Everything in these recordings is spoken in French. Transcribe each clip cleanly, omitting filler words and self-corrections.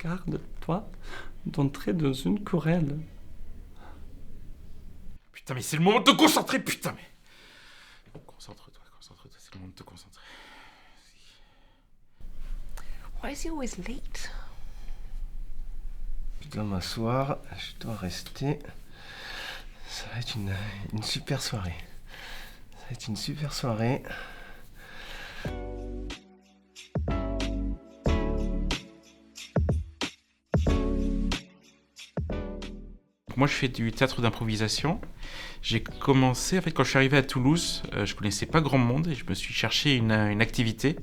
Regarde-toi d'entrer dans une querelle. Putain, mais c'est le moment de te concentrer, putain, mais... Concentre-toi, c'est le moment de te concentrer. Why is he always late? Je dois m'asseoir, je dois rester. Ça va être une super soirée. Ça va être une super soirée. Moi, je fais du théâtre d'improvisation. J'ai commencé, en fait, quand je suis arrivé à Toulouse, je connaissais pas grand monde et je me suis cherché une activité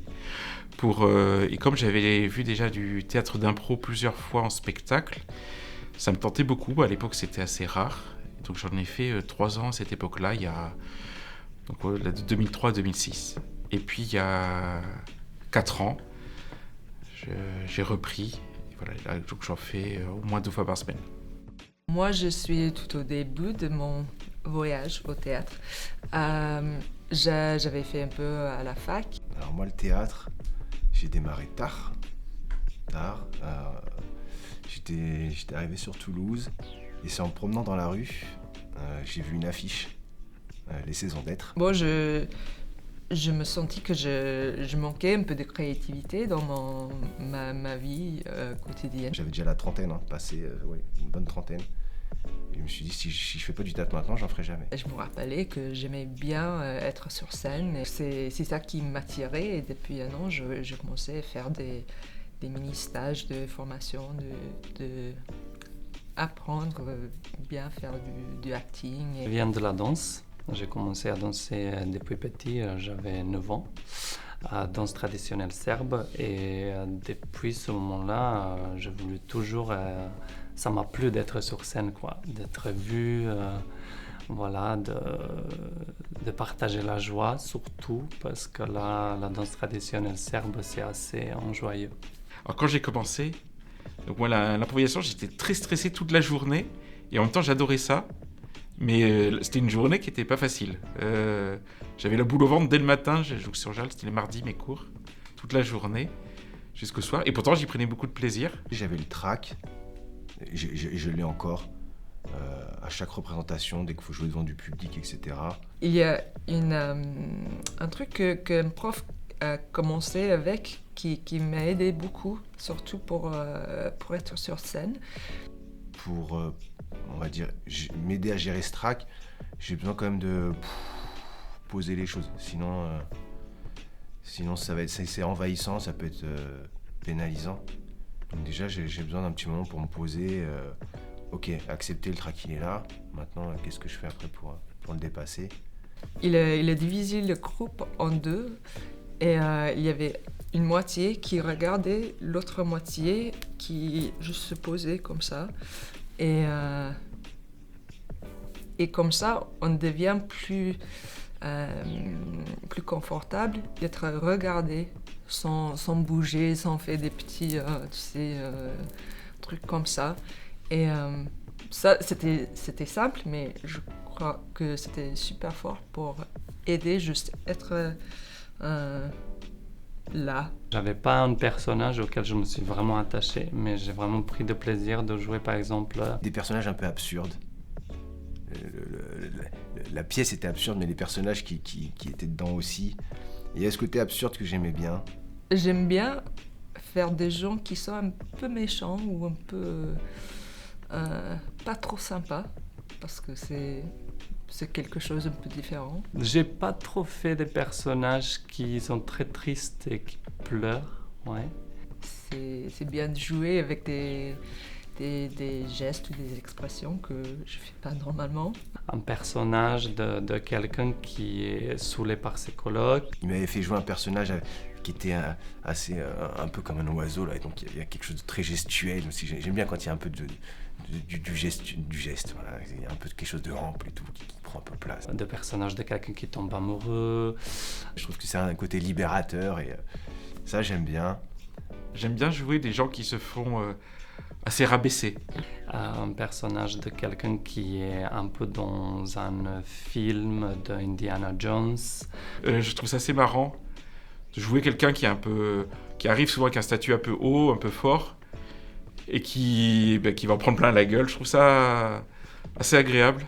pour... et comme j'avais vu déjà du théâtre d'impro plusieurs fois en spectacle, ça me tentait beaucoup. À l'époque, c'était assez rare. Donc, j'en ai fait 3 ans à cette époque-là, il y a... Donc, de 2003 à 2006. Et puis, il y a 4 ans, j'ai repris. Et voilà, là, donc j'en fais au moins 2 fois par semaine. Moi, je suis tout au début de mon voyage au théâtre. J'avais fait un peu à la fac. Alors moi, le théâtre, j'ai démarré tard. J'étais arrivé sur Toulouse et c'est en me promenant dans la rue, j'ai vu une affiche, les saisons d'être. Bon, je me sentis que je manquais un peu de créativité dans ma vie quotidienne. J'avais déjà la trentaine, passé une bonne trentaine. Et je me suis dit, si je fais pas du théâtre maintenant, j'en ferai jamais. Je me rappelais que j'aimais bien être sur scène. C'est ça qui m'attirait. Et depuis un an, je commençais à faire des mini-stages de formation, de apprendre bien faire du acting. Je viens de la danse. J'ai commencé à danser depuis petit, j'avais 9 ans, à danse traditionnelle serbe. Et depuis ce moment-là, je voulais toujours... ça m'a plu d'être sur scène, quoi, d'être vu, voilà, de partager la joie, surtout parce que la danse traditionnelle serbe, c'est assez enjoyeux. Alors quand j'ai commencé, donc moi l'improvisation, j'étais très stressé toute la journée et en même temps j'adorais ça, mais c'était une journée qui n'était pas facile. J'avais la boule au ventre dès le matin, j'ai joué sur Jalles, c'était les mardis mes cours, toute la journée jusqu'au soir, et pourtant j'y prenais beaucoup de plaisir. J'avais le trac, je l'ai encore, à chaque représentation, dès qu'il faut jouer devant du public, etc. Il y a un truc qu'un prof a commencé avec qui m'a aidé beaucoup, surtout pour être sur scène. Pour, on va dire, m'aider à gérer ce trac, j'ai besoin quand même de poser les choses. Sinon c'est envahissant, ça peut être pénalisant. Donc déjà, j'ai besoin d'un petit moment pour me poser. Ok, accepter le trac, il est là. Maintenant, qu'est-ce que je fais après pour le dépasser? Il a divisé le groupe en deux. Et il y avait une moitié qui regardait, l'autre moitié qui juste se posait comme ça. Et comme ça, on devient plus confortable d'être regardé sans bouger, sans faire des petits trucs comme ça. Et ça, c'était simple, mais je crois que c'était super fort pour aider juste être... là. J'avais pas un personnage auquel je me suis vraiment attaché, mais j'ai vraiment pris de plaisir de jouer, par exemple... Des personnages un peu absurdes. La pièce était absurde, mais les personnages qui étaient dedans aussi. Et il y a ce côté absurde que j'aimais bien. J'aime bien faire des gens qui sont un peu méchants ou un peu pas trop sympas, parce que c'est quelque chose un peu différent. J'ai pas trop fait des personnages qui sont très tristes et qui pleurent, ouais. C'est bien de jouer avec des gestes ou des expressions que je fais pas normalement. Un personnage de quelqu'un qui est saoulé par ses colocs. Il m'avait fait jouer un personnage qui était assez un peu comme un oiseau, là, et donc il y a quelque chose de très gestuel aussi. J'aime bien quand il y a un peu du geste, voilà. Il y a un peu de quelque chose de ample et tout qui prend un peu place. De personnage de quelqu'un qui tombe amoureux. Je trouve que c'est un côté libérateur et ça j'aime bien. J'aime bien jouer des gens qui se font assez rabaisser. Un personnage de quelqu'un qui est un peu dans un film d'Indiana Jones. Je trouve ça assez marrant de jouer quelqu'un qui arrive souvent avec un statut un peu haut, un peu fort, et qui va en prendre plein la gueule. Je trouve ça assez agréable.